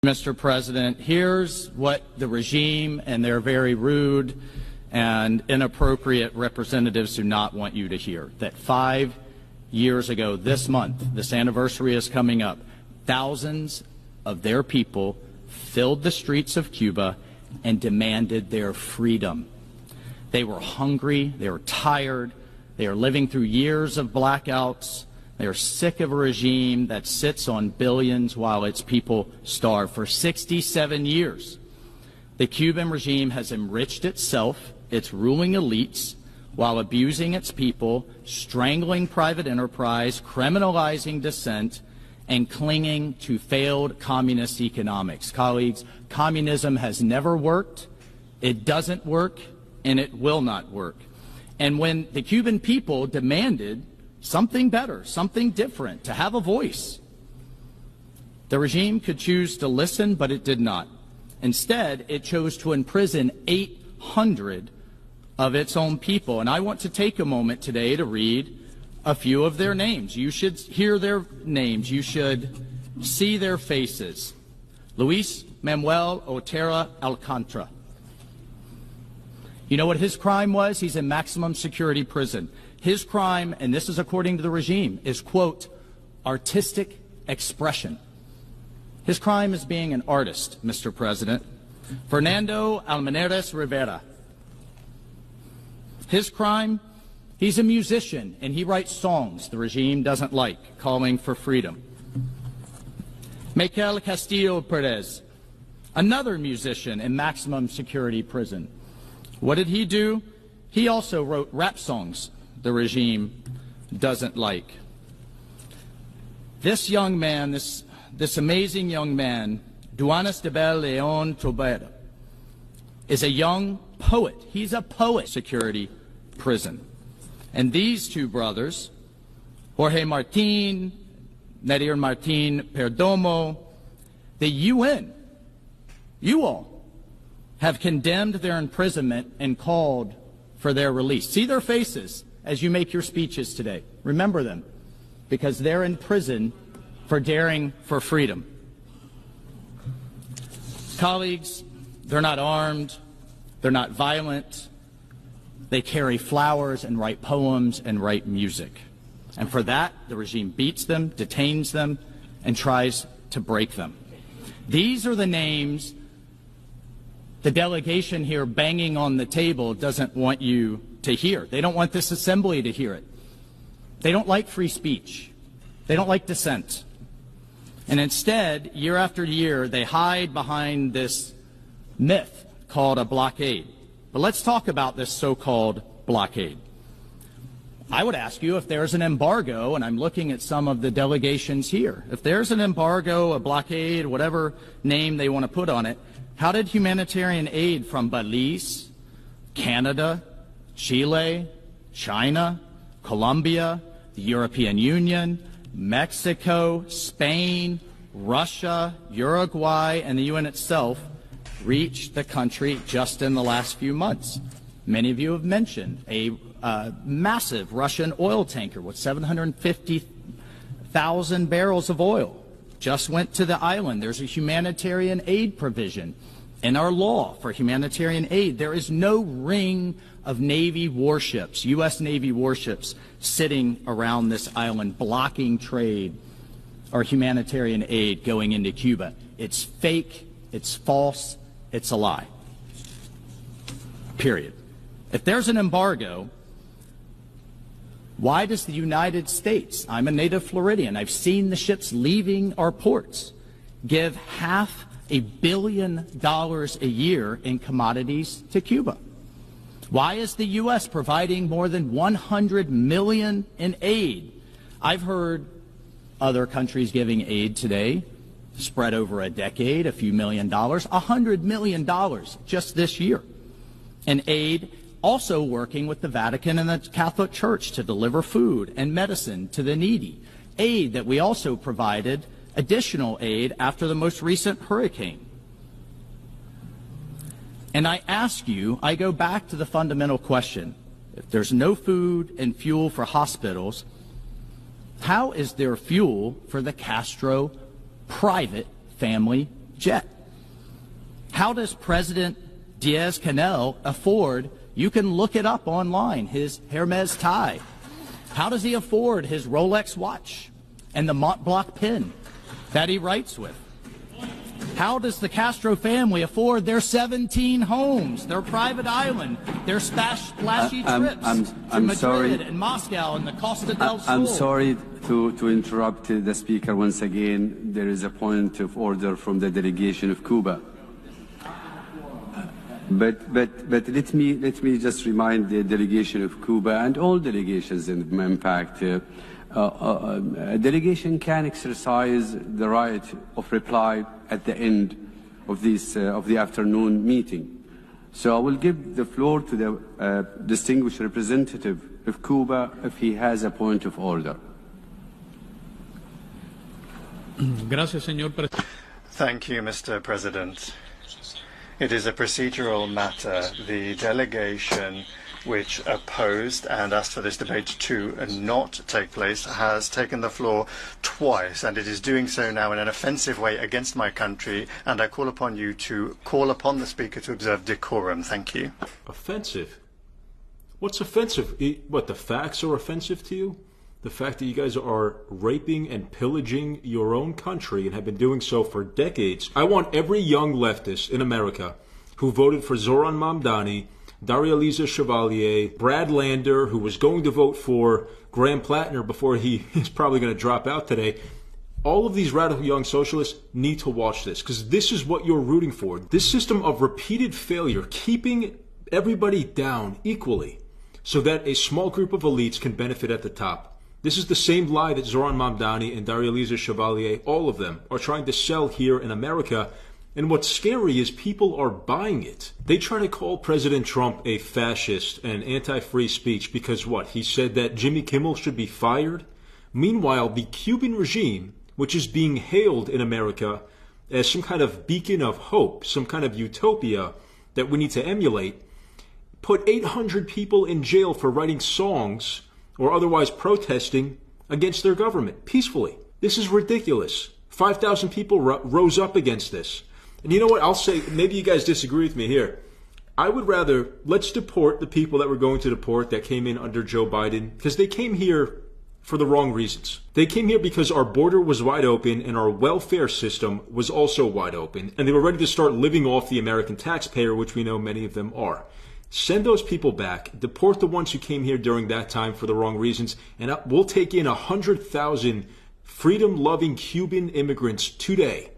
Mr. President, here's what the regime and their very rude and inappropriate representatives do not want you to hear. That 5 years ago, this month, this anniversary is coming up, thousands of their people filled the streets of Cuba and demanded their freedom. They were hungry, they were tired, they are living through years of blackouts. They are sick of a regime that sits on billions while its people starve. For 67 years, the Cuban regime has enriched itself, its ruling elites, while abusing its people, strangling private enterprise, criminalizing dissent, and clinging to failed communist economics. Colleagues, communism has never worked, it doesn't work, and it will not work. And when the Cuban people demanded something better, something different, to have a voice, the regime could choose to listen, but it did not. Instead, it chose to imprison 800 of its own people. And I want to take a moment today to read a few of their names. You should hear their names. You should see their faces. Luis Manuel Otero Alcantara. You know what his crime was? He's in maximum security prison. His crime, and this is according to the regime, is, quote, artistic expression. His crime is being an artist, Mr. President. Fernando Almendares Rivera. His crime, he's a musician, and he writes songs the regime doesn't like, calling for freedom. Michael Castillo Perez, another musician in maximum security prison. What did he do? He also wrote rap songs the regime doesn't like. This young man, this amazing young man, Duanes de Bel Leon Tobera, is a young poet. He's a poet. Security prison. And these two brothers, Jorge Martin, Nadir Martin Perdomo, the UN, you all, have condemned their imprisonment and called for their release. See their faces as you make your speeches today. Remember them, because they're in prison for daring for freedom. Colleagues, they're not armed, they're not violent, they carry flowers and write poems and write music. And for that, the regime beats them, detains them, and tries to break them. These are the names the delegation here banging on the table doesn't want you to hear. They don't want this assembly to hear it. They don't like free speech. They don't like dissent. And instead, year after year, they hide behind this myth called a blockade. But let's talk about this so-called blockade. I would ask you if there's an embargo, and I'm looking at some of the delegations here. If there's an embargo, a blockade, whatever name they want to put on it, how did humanitarian aid from Belize, Canada, Chile, China, Colombia, the European Union, Mexico, Spain, Russia, Uruguay, and the UN itself reach the country just in the last few months? Many of you have mentioned a massive Russian oil tanker with 750,000 barrels of oil just went to the island. There's a humanitarian aid provision in our law for humanitarian aid. There is no ring of Navy warships, U.S. Navy warships, sitting around this island blocking trade or humanitarian aid going into Cuba. It's fake, it's false, it's a lie. Period. If there's an embargo, why does the United States, I'm a native Floridian, I've seen the ships leaving our ports, give $500 million a year in commodities to Cuba? Why is the U.S. providing more than $100 million in aid? I've heard other countries giving aid today, spread over a decade, a few $1 million, $100 million just this year in aid. Also working with the Vatican and the Catholic Church to deliver food and medicine to the needy. Aid that we also provided, additional aid after the most recent hurricane. And I ask you, I go back to the fundamental question. If there's no food and fuel for hospitals, how is there fuel for the Castro private family jet? How does President Diaz-Canel afford, you can look it up online, his Hermes tie? How does he afford his Rolex watch and the Mont Blanc pen that he writes with? How does the Castro family afford their 17 homes, their private island, their splashy trips to Madrid and Moscow and the Costa del Sol? I'm sorry to interrupt the speaker once again. There is a point of order from the delegation of Cuba. But let me just remind the delegation of Cuba and all delegations, in fact, a delegation can exercise the right of reply at the end of the afternoon meeting. So I will give the floor to the distinguished representative of Cuba if he has a point of order. Gracias, señor presidente. Thank you, Mr. President. It is a procedural matter. The delegation which opposed and asked for this debate to not take place has taken the floor twice, and it is doing so now in an offensive way against my country, and I call upon you to call upon the Speaker to observe decorum. Thank you. Offensive? What's offensive? What, the facts are offensive to you? The fact that you guys are raping and pillaging your own country and have been doing so for decades. I want every young leftist in America who voted for Zoran Mamdani, Daria Lisa Chevalier, Brad Lander, who was going to vote for Graham Plattner before he is probably going to drop out today. All of these radical young socialists need to watch this, because this is what you're rooting for. This system of repeated failure, keeping everybody down equally so that a small group of elites can benefit at the top. This is the same lie that Zoran Mamdani and Daria Lisa Chevalier, all of them, are trying to sell here in America. And what's scary is people are buying it. They try to call President Trump a fascist and anti-free speech because what? He said that Jimmy Kimmel should be fired? Meanwhile, the Cuban regime, which is being hailed in America as some kind of beacon of hope, some kind of utopia that we need to emulate, put 800 people in jail for writing songs or otherwise protesting against their government peacefully. This is ridiculous. 5,000 people rose up against this. And you know what? I'll say, maybe you guys disagree with me here. I would rather, let's deport the people that we're going to deport that came in under Joe Biden, because they came here for the wrong reasons. They came here because our border was wide open and our welfare system was also wide open, and they were ready to start living off the American taxpayer, which we know many of them are. Send those people back, deport the ones who came here during that time for the wrong reasons, and we'll take in 100,000 freedom-loving Cuban immigrants today,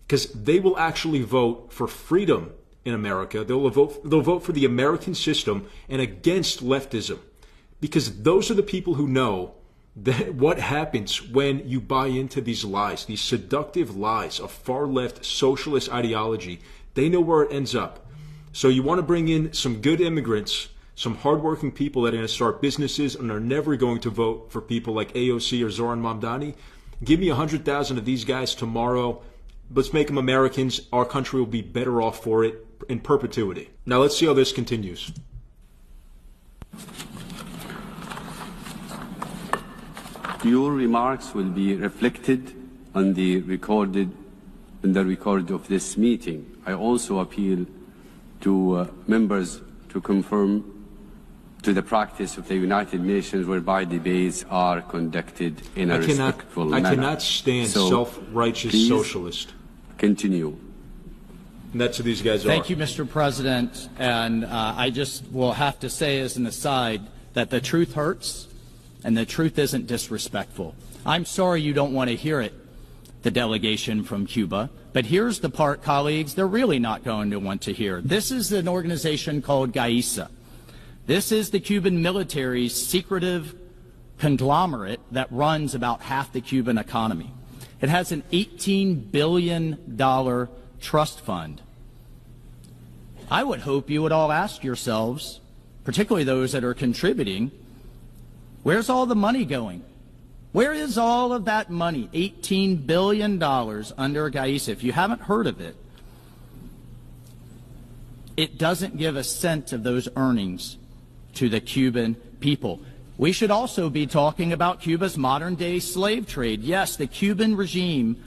because they will actually vote for freedom in America. They'll vote for the American system and against leftism, because those are the people who know that what happens when you buy into these lies, these seductive lies of far-left socialist ideology. They know where it ends up. So you want to bring in some good immigrants, some hardworking people that are going to start businesses and are never going to vote for people like AOC or Zoran Mamdani. Give me 100,000 of these guys tomorrow. Let's make them Americans. Our country will be better off for it in perpetuity. Now let's see how this continues. Your remarks will be reflected on the record of this meeting. I also appeal to members to conform to the practice of the United Nations, whereby debates are conducted in a respectful manner. I cannot stand self-righteous socialists. Continue. And that's what these guys are. Thank you, Mr. President. And I just will have to say as an aside that the truth hurts and the truth isn't disrespectful. I'm sorry you don't want to hear it, the delegation from Cuba. But here's the part, colleagues, they're really not going to want to hear. This is an organization called GAISA. This is the Cuban military's secretive conglomerate that runs about half the Cuban economy. It has an $18 billion trust fund. I would hope you would all ask yourselves, particularly those that are contributing, where's all the money going? Where is all of that money? $18 billion under GAISA. If you haven't heard of it, it doesn't give a cent of those earnings to the Cuban people. We should also be talking about Cuba's modern-day slave trade. Yes, the Cuban regime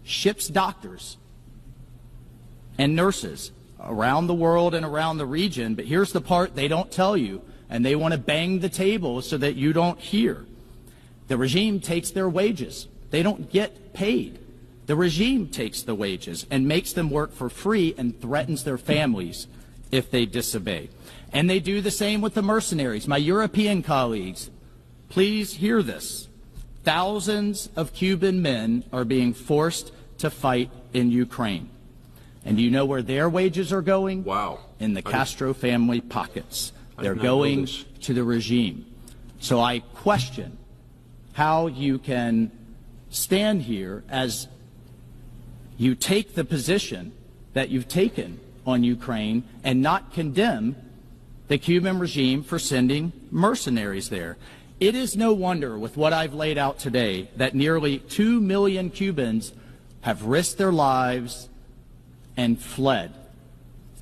ships doctors and nurses around the world and around the region. But here's the part they don't tell you, and they want to bang the table so that you don't hear. The regime takes their wages. They don't get paid. The regime takes the wages and makes them work for free and threatens their families if they disobey. And they do the same with the mercenaries. My European colleagues, please hear this. Thousands of Cuban men are being forced to fight in Ukraine. And do you know where their wages are going? Wow. In the Castro family pockets. They're did not know going this. to the regime. So I question how you can stand here as you take the position that you've taken on Ukraine and not condemn the Cuban regime for sending mercenaries there. It is no wonder, with what I've laid out today, that nearly 2 million Cubans have risked their lives and fled.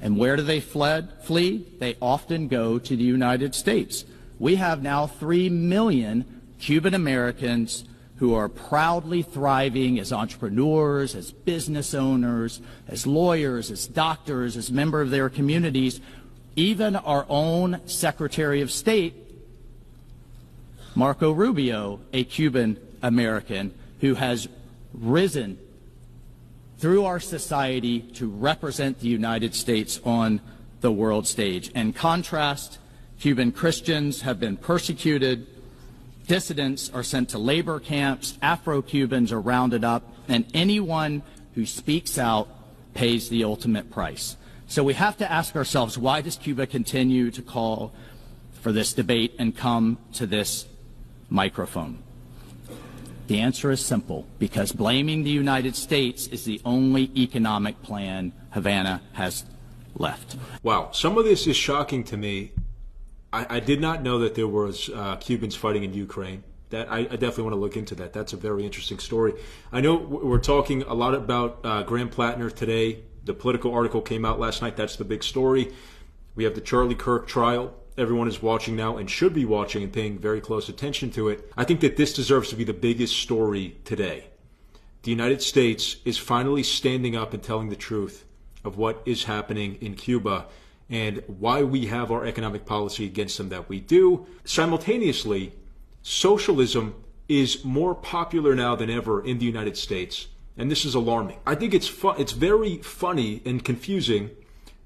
And where do they flee? They often go to the United States. We have now 3 million Cuban Americans who are proudly thriving as entrepreneurs, as business owners, as lawyers, as doctors, as members of their communities. Even our own Secretary of State, Marco Rubio, a Cuban American who has risen through our society to represent the United States on the world stage. In contrast, Cuban Christians have been persecuted, dissidents are sent to labor camps, Afro-Cubans are rounded up, and anyone who speaks out pays the ultimate price. So we have to ask ourselves, why does Cuba continue to call for this debate and come to this microphone? The answer is simple, because blaming the United States is the only economic plan Havana has left. Wow, some of this is shocking to me. I did not know that there was Cubans fighting in Ukraine. That I definitely want to look into that. That's a very interesting story. I know we're talking a lot about Graham Plattner today. The Political article came out last night. That's the big story. We have the Charlie Kirk trial. Everyone is watching now and should be watching and paying very close attention to it. I think that this deserves to be the biggest story today. The United States is finally standing up and telling the truth of what is happening in Cuba and why we have our economic policy against them that we do. Simultaneously, socialism is more popular now than ever in the United States, and this is alarming. I think it's very funny and confusing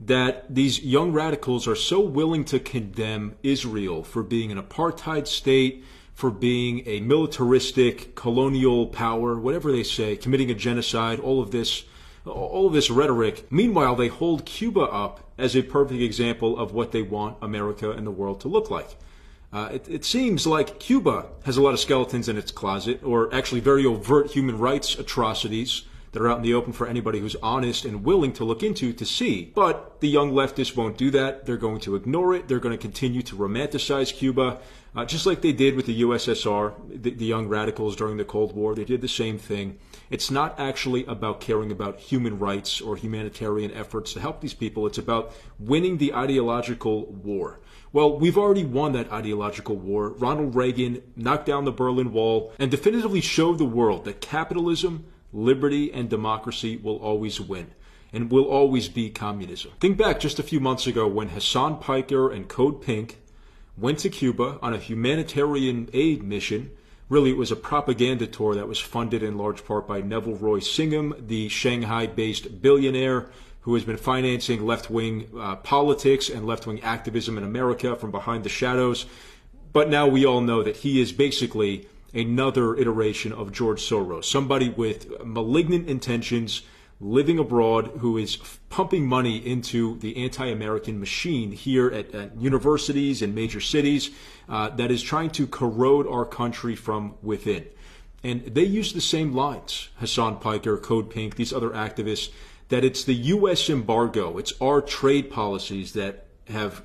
that these young radicals are so willing to condemn Israel for being an apartheid state, for being a militaristic colonial power, whatever they say, committing a genocide, all of this rhetoric. Meanwhile, they hold Cuba up as a perfect example of what they want America and the world to look like. It seems like Cuba has a lot of skeletons in its closet, or actually very overt human rights atrocities that are out in the open for anybody who's honest and willing to look into to see. But the young leftists won't do that. They're going to ignore it. They're going to continue to romanticize Cuba, just like they did with the USSR, the young radicals during the Cold War. They did the same thing. It's not actually about caring about human rights or humanitarian efforts to help these people. It's about winning the ideological war. Well, we've already won that ideological war. Ronald Reagan knocked down the Berlin Wall and definitively showed the world that capitalism, liberty, and democracy will always win and will always beat communism. Think back just a few months ago when Hassan Piker and Code Pink went to Cuba on a humanitarian aid mission. Really, it was a propaganda tour that was funded in large part by Neville Roy Singham, the Shanghai-based billionaire who has been financing left-wing politics and left-wing activism in America from behind the shadows. But now we all know that he is basically another iteration of George Soros, somebody with malignant intentions, living abroad, who is pumping money into the anti-American machine here at universities and major cities that is trying to corrode our country from within. And they use the same lines, Hassan Piker, Code Pink, these other activists, that it's the U.S. embargo, it's our trade policies that have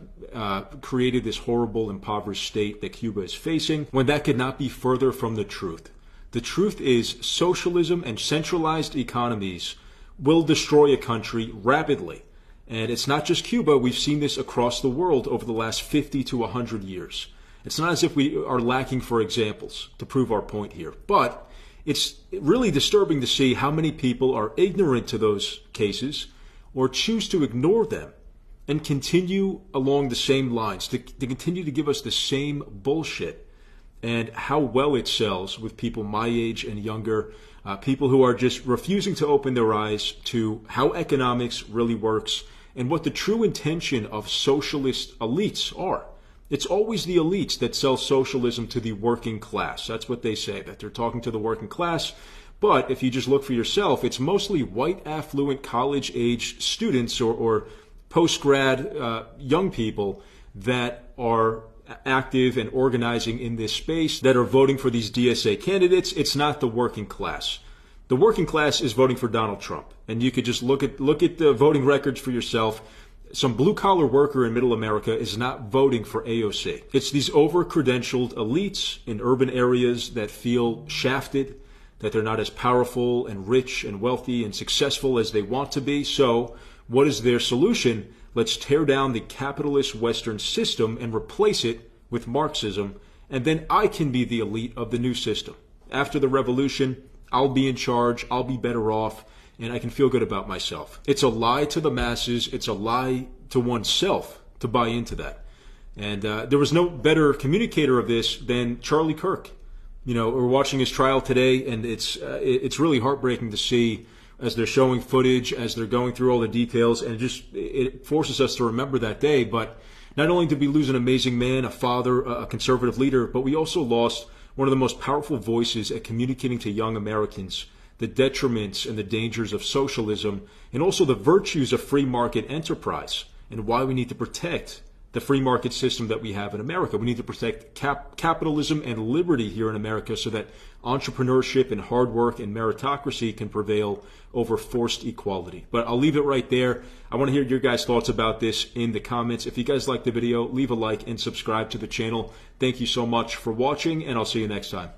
created this horrible, impoverished state that Cuba is facing, when that could not be further from the truth. The truth is socialism and centralized economies will destroy a country rapidly. And it's not just Cuba. We've seen this across the world over the last 50 to 100 years. It's not as if we are lacking for examples to prove our point here. But it's really disturbing to see how many people are ignorant to those cases or choose to ignore them and continue along the same lines, to continue to give us the same bullshit, and how well it sells with people my age and younger, people who are just refusing to open their eyes to how economics really works and what the true intention of socialist elites are. It's always the elites that sell socialism to the working class. That's what they say, that they're talking to the working class. But if you just look for yourself, it's mostly white, affluent, college-age students or post-grad young people that are active and organizing in this space, that are voting for these DSA candidates. It's not the working class. The working class is voting for Donald Trump. And you could just look at the voting records for yourself. Some blue-collar worker in middle America is not voting for AOC. It's these over-credentialed elites in urban areas that feel shafted, that they're not as powerful and rich and wealthy and successful as they want to be. So what is their solution? Let's tear down the capitalist Western system and replace it with Marxism, and then I can be the elite of the new system. After the revolution, I'll be in charge, I'll be better off, and I can feel good about myself. It's a lie to the masses. It's a lie to oneself to buy into that. And there was no better communicator of this than Charlie Kirk. You know, we're watching his trial today, and it's really heartbreaking to see as they're showing footage, as they're going through all the details, and it forces us to remember that day. But not only did we lose an amazing man, a father, a conservative leader, but we also lost one of the most powerful voices at communicating to young Americans the detriments and the dangers of socialism, and also the virtues of free market enterprise, and why we need to protect the free market system that we have in America. We need to protect capitalism and liberty here in America so that entrepreneurship and hard work and meritocracy can prevail over forced equality. But I'll leave it right there. I want to hear your guys' thoughts about this in the comments. If you guys liked the video, leave a like and subscribe to the channel. Thank you so much for watching, and I'll see you next time.